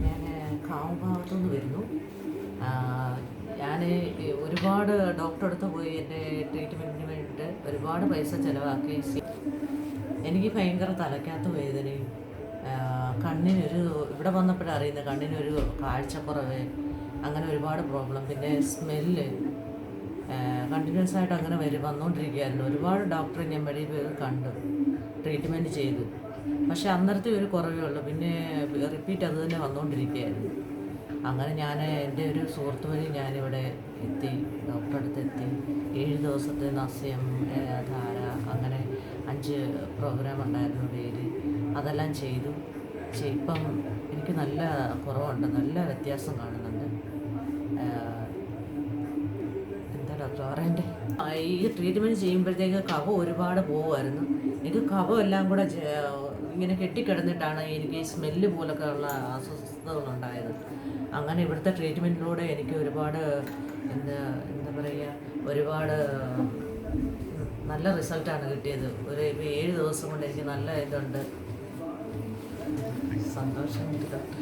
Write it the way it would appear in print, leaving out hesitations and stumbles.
ഞാൻ കാവുഭാഗത്തുനിന്ന് വരുന്നു. ഞാൻ ഒരുപാട് ഡോക്ടറെ അടുത്ത് പോയി എൻ്റെ ട്രീറ്റ്മെൻറ്റിന് വേണ്ടിയിട്ട് ഒരുപാട് പൈസ ചിലവാക്കി. എനിക്ക് ഭയങ്കര തലയ്ക്കകത്ത് വേദനയും കണ്ണിനൊരു ഇവിടെ വന്നപ്പോഴാണ് അറിയുന്നത് കണ്ണിനൊരു കാഴ്ചക്കുറവ്, അങ്ങനെ ഒരുപാട് പ്രോബ്ലം. പിന്നെ സ്മെല്ല് കണ്ടിന്യൂസ് ആയിട്ട് അങ്ങനെ വന്നുകൊണ്ടിരിക്കുകയായിരുന്നു. ഒരുപാട് ഡോക്ടറെ ഞാൻ വെളിയിൽ പോയി കണ്ടു, ട്രീറ്റ്മെൻറ്റ് ചെയ്തു. പക്ഷേ അന്നേരത്തെ ഒരു കുറവേ ഉള്ളൂ, പിന്നെ റിപ്പീറ്റ് അത് തന്നെ വന്നുകൊണ്ടിരിക്കുകയായിരുന്നു. അങ്ങനെ ഞാൻ എൻ്റെ ഒരു സുഹൃത്ത് വഴി ഞാനിവിടെ എത്തി, ഡോക്ടറെ അടുത്ത് എത്തി. 7 ദിവസത്തെ നസ്യം, ധാര, അങ്ങനെ 5 പ്രോഗ്രാം ഉണ്ടായിരുന്നു ഡെയിലി. അതെല്ലാം ചെയ്തു. ഇപ്പം എനിക്ക് നല്ല കുറവുണ്ട്, നല്ല വ്യത്യാസം കാണുന്നുണ്ട്. എന്താ ഡോക്ടർ പറയണ്ടേ, ഈ ട്രീറ്റ്മെൻറ്റ് ചെയ്യുമ്പോഴത്തേക്ക് കഫം ഒരുപാട് പോകുമായിരുന്നു. എനിക്ക് കഫം എല്ലാം കൂടെ ഇങ്ങനെ കെട്ടിക്കിടന്നിട്ടാണ് എനിക്ക് ഈ സ്മെല്ല് പോലൊക്കെ ഉള്ള അസ്വസ്ഥതകളുണ്ടായത്. അങ്ങനെ ഇവിടുത്തെ ട്രീറ്റ്മെൻറ്റിലൂടെ എനിക്ക് ഒരുപാട് എന്താ പറയുക, ഒരുപാട് നല്ല റിസൾട്ടാണ് കിട്ടിയത്. ഒരു 7 ദിവസം കൊണ്ട് എനിക്ക് നല്ല ഇതുണ്ട്. സന്തോഷം ഡോക്ടർ.